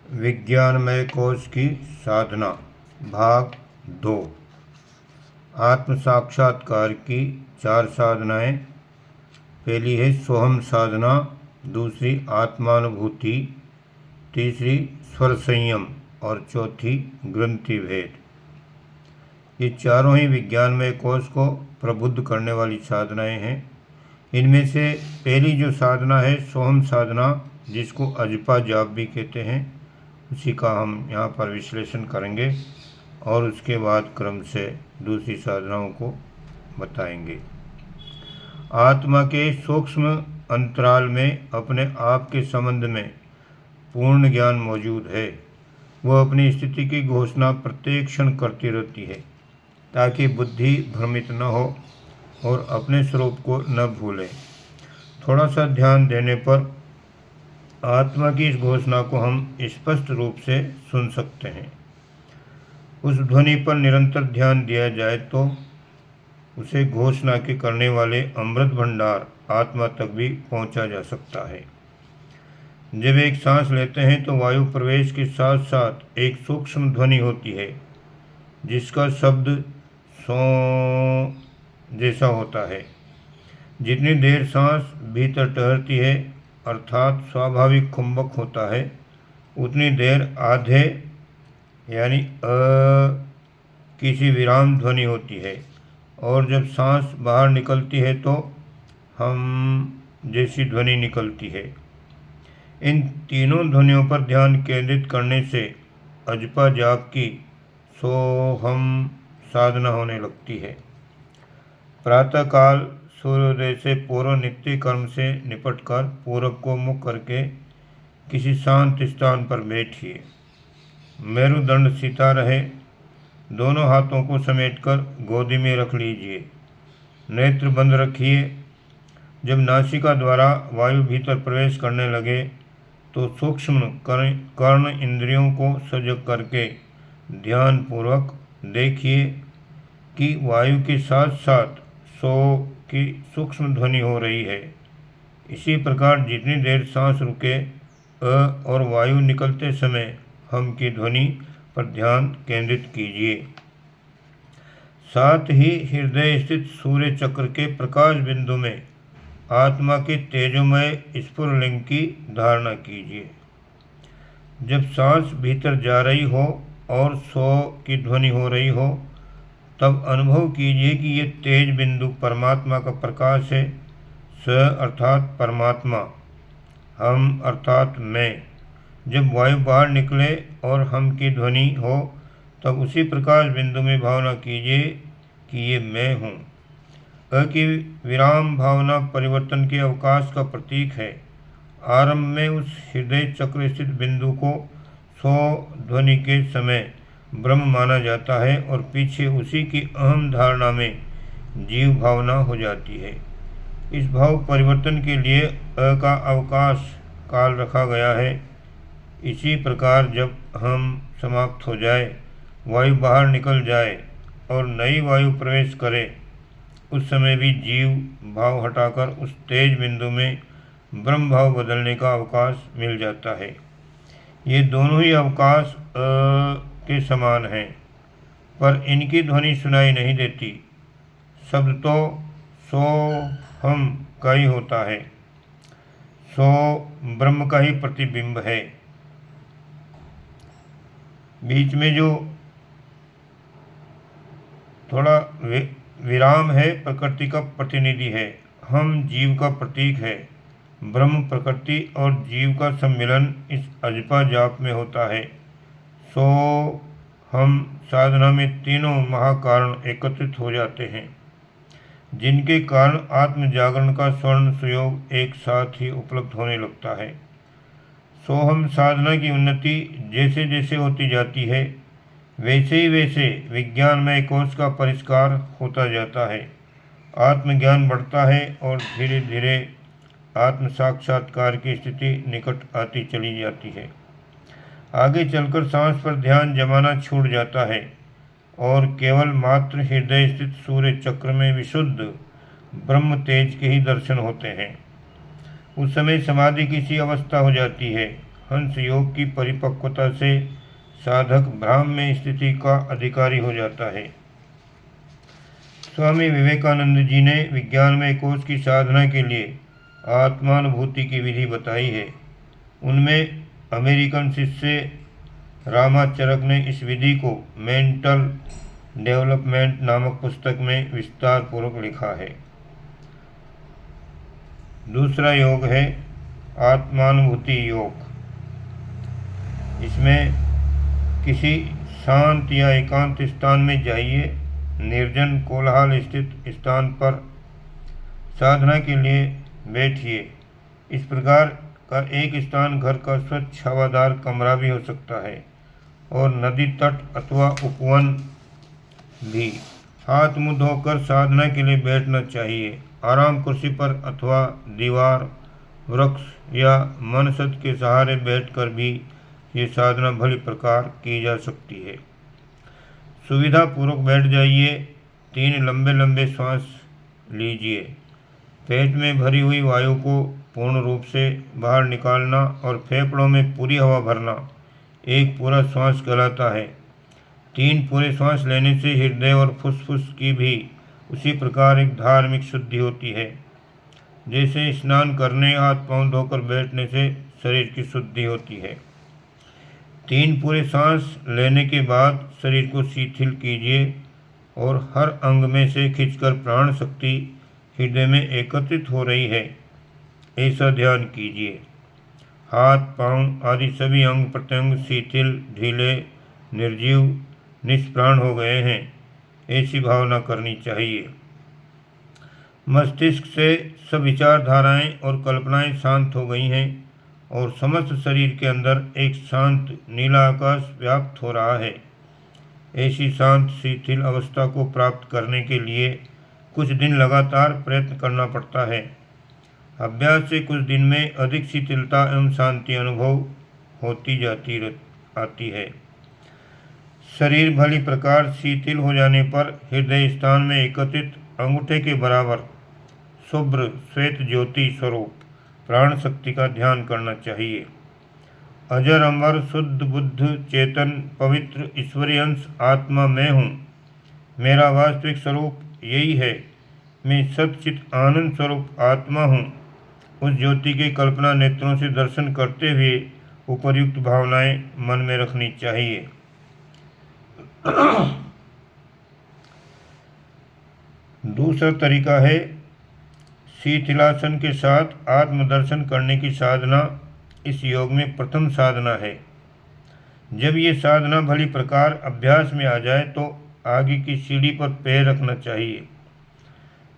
विज्ञानमय कोश की साधना भाग 2। आत्म साक्षात्कार की 4 साधनाएं। पहली है सोहम साधना, दूसरी आत्मानुभूति, तीसरी स्वर संयम और चौथी ग्रंथि भेद। ये चारों ही विज्ञानमय कोश को प्रबुद्ध करने वाली साधनाएं हैं। इनमें से पहली जो साधना है सोहम साधना, जिसको अजपा जाप भी कहते हैं, उसी का हम यहाँ पर विश्लेषण करेंगे और उसके बाद क्रम से दूसरी साधनाओं को बताएंगे। आत्मा के सूक्ष्म अंतराल में अपने आप के संबंध में पूर्ण ज्ञान मौजूद है। वह अपनी स्थिति की घोषणा प्रत्येक क्षण करती रहती है ताकि बुद्धि भ्रमित न हो और अपने स्वरूप को न भूले। थोड़ा सा ध्यान देने पर आत्मा की इस घोषणा को हम स्पष्ट रूप से सुन सकते हैं। उस ध्वनि पर निरंतर ध्यान दिया जाए तो उसे घोषणा के करने वाले अमृत भंडार आत्मा तक भी पहुंचा जा सकता है। जब एक सांस लेते हैं तो वायु प्रवेश के साथ साथ एक सूक्ष्म ध्वनि होती है जिसका शब्द सौ जैसा होता है। जितनी देर सांस भीतर ठहरती है अर्थात स्वाभाविक कुंभक होता है, उतनी देर आधे यानी किसी विराम ध्वनि होती है, और जब सांस बाहर निकलती है तो हम जैसी ध्वनि निकलती है। इन तीनों ध्वनियों पर ध्यान केंद्रित करने से अजपा जाप की सोहम साधना होने लगती है। प्रातःकाल सूर्योदय से पूर्व नित्य कर्म से निपटकर पूरब को मुख करके किसी शांत स्थान पर बैठिए। मेरुदंड सीधा रहे, दोनों हाथों को समेटकर गोदी में रख लीजिए। नेत्र बंद रखिए। जब नासिका द्वारा वायु भीतर प्रवेश करने लगे तो सूक्ष्म कर्ण इंद्रियों को सजग करके ध्यानपूर्वक देखिए कि वायु के साथ साथ सो की सूक्ष्म ध्वनि हो रही है। इसी प्रकार जितनी देर सांस रुके और वायु निकलते समय हम की ध्वनि पर ध्यान केंद्रित कीजिए। साथ ही हृदय स्थित सूर्य चक्र के प्रकाश बिंदु में आत्मा के तेजोमय स्फुरलिंग की धारणा कीजिए। जब सांस भीतर जा रही हो और सो की ध्वनि हो रही हो तब अनुभव कीजिए कि ये तेज बिंदु परमात्मा का प्रकाश है। स अर्थात परमात्मा, हम अर्थात मैं। जब वायु बाहर निकले और हम की ध्वनि हो तब उसी प्रकाश बिंदु में भावना कीजिए कि ये मैं हूँ। अ की विराम भावना परिवर्तन के अवकाश का प्रतीक है। आरंभ में उस हृदय चक्र स्थित बिंदु को सो ध्वनि के समय ब्रह्म माना जाता है और पीछे उसी की अहम धारणा में जीव भावना हो जाती है। इस भाव परिवर्तन के लिए अ का अवकाश काल रखा गया है। इसी प्रकार जब हम समाप्त हो जाए, वायु बाहर निकल जाए और नई वायु प्रवेश करे, उस समय भी जीव भाव हटाकर उस तेज बिंदु में ब्रह्म भाव बदलने का अवकाश मिल जाता है। ये दोनों ही अवकाश के समान हैं, पर इनकी ध्वनि सुनाई नहीं देती। शब्द तो सो हम का ही होता है। सो ब्रह्म का ही प्रतिबिंब है। बीच में जो थोड़ा विराम है प्रकृति का प्रतिनिधि है। हम जीव का प्रतीक है। ब्रह्म प्रकृति और जीव का सम्मिलन इस अजपा जाप में होता है। सो हम साधना में तीनों महाकारण एकत्रित हो जाते हैं, जिनके कारण आत्म जागरण का स्वर्ण सुयोग एक साथ ही उपलब्ध होने लगता है। सोहम साधना की उन्नति जैसे जैसे होती जाती है वैसे ही वैसे विज्ञानमय कोश का परिष्कार होता जाता है। आत्मज्ञान बढ़ता है और धीरे धीरे आत्म साक्षात्कार की स्थिति निकट आती चली जाती है। आगे चलकर सांस पर ध्यान जमाना छूट जाता है और केवल मात्र हृदय स्थित सूर्य चक्र में विशुद्ध ब्रह्म तेज के ही दर्शन होते हैं। उस समय समाधि की सी अवस्था हो जाती है हंस योग की परिपक्वता से साधक ब्राह्म्य स्थिति का अधिकारी हो जाता है। स्वामी विवेकानंद जी ने विज्ञानमय कोश की साधना के लिए आत्मानुभूति की विधि बताई है। उनमें अमेरिकन शिष्य रामाचरक ने इस विधि को मेंटल डेवलपमेंट नामक पुस्तक में विस्तार पूर्वक लिखा है। दूसरा योग है आत्मानुभूति योग। इसमें किसी शांत या एकांत स्थान में जाइए, निर्जन कोलाहल स्थित स्थान पर साधना के लिए बैठिए। इस प्रकार का एक स्थान घर का स्वच्छ हवादार कमरा भी हो सकता है और नदी तट अथवा उपवन भी। हाथ मुंह धोकर साधना के लिए बैठना चाहिए। आराम कुर्सी पर अथवा दीवार, वृक्ष या मनसद के सहारे बैठकर भी ये साधना भली प्रकार की जा सकती है। सुविधा पूर्वक बैठ जाइए। 3 लंबे लंबे श्वास लीजिए। पेट में भरी हुई वायु को पूर्ण रूप से बाहर निकालना और फेफड़ों में पूरी हवा भरना एक पूरा श्वास कहलाता है। 3 पूरे श्वास लेने से हृदय और फुसफुस की भी उसी प्रकार एक धार्मिक शुद्धि होती है, जैसे स्नान करने, हाथ पांव धोकर बैठने से शरीर की शुद्धि होती है। 3 पूरे सांस लेने के बाद शरीर को शिथिल कीजिए और हर अंग में से खींचकर प्राण शक्ति हृदय में एकत्रित हो रही है, ऐसा ध्यान कीजिए। हाथ पांव आदि सभी अंग प्रत्यंग शिथिल, ढीले, निर्जीव, निष्प्राण हो गए हैं, ऐसी भावना करनी चाहिए। मस्तिष्क से सब विचारधाराएं और कल्पनाएं शांत हो गई हैं और समस्त शरीर के अंदर एक शांत नीला आकाश व्याप्त हो रहा है। ऐसी शांत शिथिल अवस्था को प्राप्त करने के लिए कुछ दिन लगातार प्रयत्न करना पड़ता है। अभ्यास से कुछ दिन में अधिक शिथिलता एवं शांति अनुभव होती आती है। शरीर भली प्रकार शिथिल हो जाने पर हृदय स्थान में एकत्रित अंगूठे के बराबर शुभ्र श्वेत ज्योति स्वरूप प्राण शक्ति का ध्यान करना चाहिए। अजर अमर शुद्ध बुद्ध चेतन पवित्र ईश्वरीय अंश आत्मा मैं हूँ। मेरा वास्तविक स्वरूप यही है। मैं सच्चित आनंद स्वरूप आत्मा हूँ। उस ज्योति के कल्पना नेत्रों से दर्शन करते हुए उपर्युक्त भावनाएं मन में रखनी चाहिए। दूसरा तरीका है शिथिलासन के साथ आत्मदर्शन करने की साधना। इस योग में प्रथम साधना है। जब ये साधना भली प्रकार अभ्यास में आ जाए तो आगे की सीढ़ी पर पैर रखना चाहिए।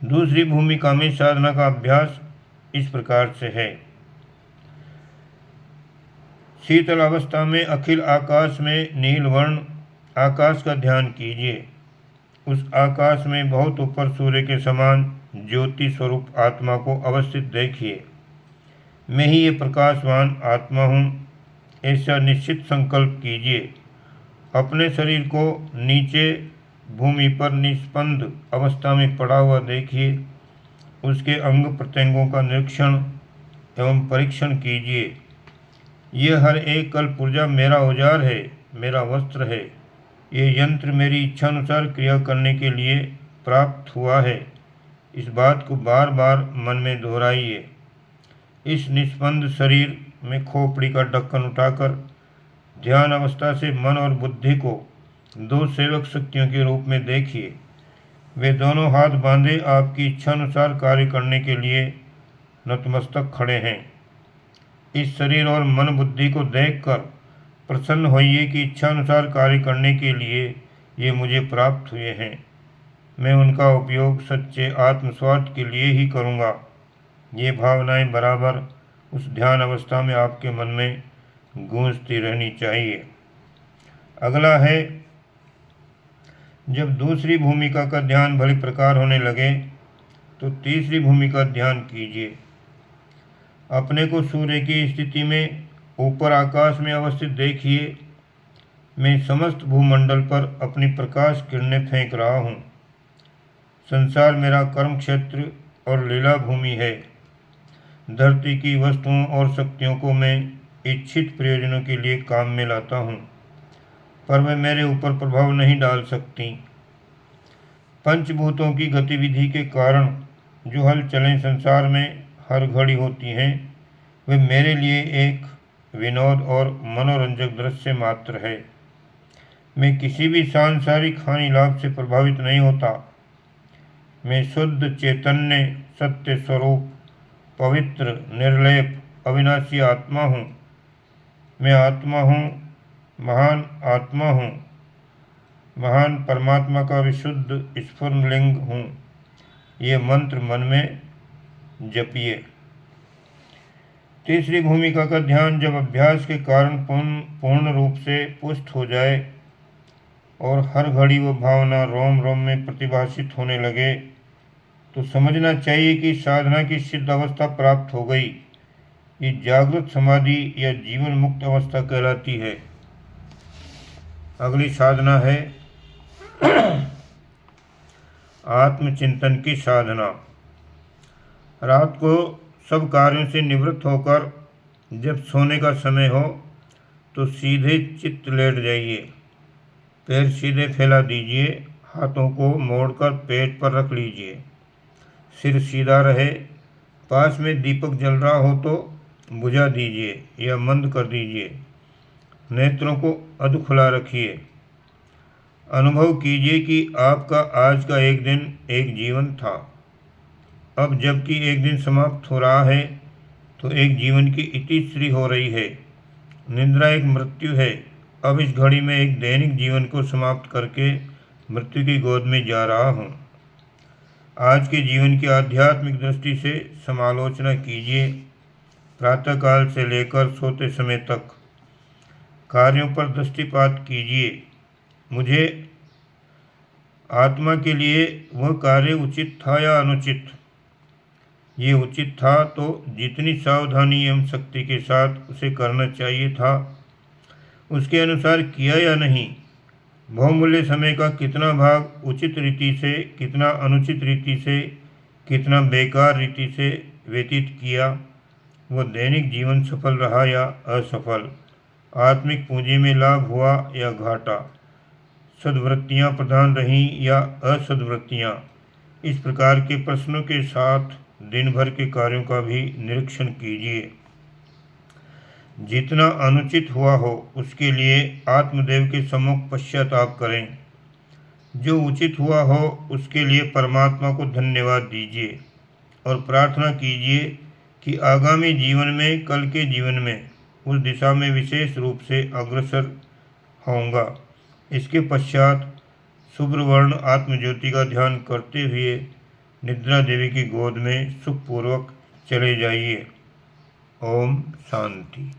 दूसरी भूमिका में साधना का अभ्यास इस प्रकार से है। शीतल अवस्था में अखिल आकाश में नील वर्ण आकाश का ध्यान कीजिए। उस आकाश में बहुत ऊपर सूर्य के समान ज्योति स्वरूप आत्मा को अवस्थित देखिए। मैं ही ये प्रकाशवान आत्मा हूँ, ऐसा निश्चित संकल्प कीजिए। अपने शरीर को नीचे भूमि पर निस्पंद अवस्था में पड़ा हुआ देखिए। उसके अंग प्रत्यंगों का निरीक्षण एवं परीक्षण कीजिए। ये हर एक कल्प ऊर्जा मेरा औजार है, मेरा वस्त्र है। ये यंत्र मेरी इच्छानुसार क्रिया करने के लिए प्राप्त हुआ है। इस बात को बार बार मन में दोहराइए। इस निस्पंद शरीर में खोपड़ी का ढक्कन उठाकर ध्यान अवस्था से मन और बुद्धि को 2 सेवक शक्तियों के रूप में देखिए। वे दोनों हाथ बांधे आपकी इच्छानुसार कार्य करने के लिए नतमस्तक खड़े हैं। इस शरीर और मन बुद्धि को देखकर प्रसन्न होइए कि इच्छानुसार कार्य करने के लिए ये मुझे प्राप्त हुए हैं। मैं उनका उपयोग सच्चे आत्मस्वार्थ के लिए ही करूँगा। ये भावनाएं बराबर उस ध्यान अवस्था में आपके मन में गूंजती रहनी चाहिए। अगला है, जब दूसरी भूमिका का ध्यान भली प्रकार होने लगे तो तीसरी भूमिका ध्यान कीजिए। अपने को सूर्य की स्थिति में ऊपर आकाश में अवस्थित देखिए। मैं समस्त भूमंडल पर अपनी प्रकाश किरणें फेंक रहा हूँ। संसार मेरा कर्म क्षेत्र और लीला भूमि है। धरती की वस्तुओं और शक्तियों को मैं इच्छित प्रयोजनों के लिए काम में लाता हूँ, पर वे मेरे ऊपर प्रभाव नहीं डाल सकती। पंचभूतों की गतिविधि के कारण जो हलचलें संसार में हर घड़ी होती हैं, वे मेरे लिए एक विनोद और मनोरंजक दृश्य मात्र है। मैं किसी भी सांसारिक हानि लाभ से प्रभावित नहीं होता। मैं शुद्ध चैतन्य सत्य स्वरूप पवित्र निर्लेप अविनाशी आत्मा हूँ। मैं आत्मा हूँ, महान आत्मा हूँ, महान परमात्मा का विशुद्ध स्फुरलिंग हूँ। ये मंत्र मन में जपिए। तीसरी भूमिका का ध्यान जब अभ्यास के कारण पूर्ण रूप से पुष्ट हो जाए और हर घड़ी वो भावना रोम रोम में प्रतिभाषित होने लगे, तो समझना चाहिए कि साधना की सिद्ध अवस्था प्राप्त हो गई। ये जागृत समाधि या जीवन मुक्त अवस्था कहलाती है। अगली साधना है आत्मचिंतन की साधना। रात को सब कार्यों से निवृत्त होकर जब सोने का समय हो तो सीधे चित्त लेट जाइए। पैर सीधे फैला दीजिए, हाथों को मोड़कर पेट पर रख लीजिए, सिर सीधा रहे। पास में दीपक जल रहा हो तो बुझा दीजिए या मंद कर दीजिए। नेत्रों को अध खुला रखिए। अनुभव कीजिए कि आपका आज का एक दिन एक जीवन था। अब जबकि एक दिन समाप्त हो रहा है तो एक जीवन की इतिश्री हो रही है। निद्रा एक मृत्यु है। अब इस घड़ी में एक दैनिक जीवन को समाप्त करके मृत्यु की गोद में जा रहा हूँ। आज के जीवन की आध्यात्मिक दृष्टि से समालोचना कीजिए। प्रातःकाल से लेकर सोते समय तक कार्यों पर दृष्टिपात कीजिए। मुझे आत्मा के लिए वह कार्य उचित था या अनुचित? ये उचित था तो जितनी सावधानी एवं शक्ति के साथ उसे करना चाहिए था, उसके अनुसार किया या नहीं? बहुमूल्य समय का कितना भाग उचित रीति से, कितना अनुचित रीति से, कितना बेकार रीति से व्यतीत किया? वह दैनिक जीवन सफल रहा या असफल? आत्मिक पूंजी में लाभ हुआ या घाटा? सद्वृत्तियाँ प्रधान रहीं या असद्वृत्तियाँ? इस प्रकार के प्रश्नों के साथ दिन भर के कार्यों का भी निरीक्षण कीजिए। जितना अनुचित हुआ हो उसके लिए आत्मदेव के सम्मुख पश्चाताप करें। जो उचित हुआ हो उसके लिए परमात्मा को धन्यवाद दीजिए और प्रार्थना कीजिए कि आगामी जीवन में, कल के जीवन में उस दिशा में विशेष रूप से अग्रसर होऊंगा। इसके पश्चात शुभ्रवर्ण आत्मज्योति का ध्यान करते हुए निद्रा देवी की गोद में सुखपूर्वक चले जाइए। ओम शांति।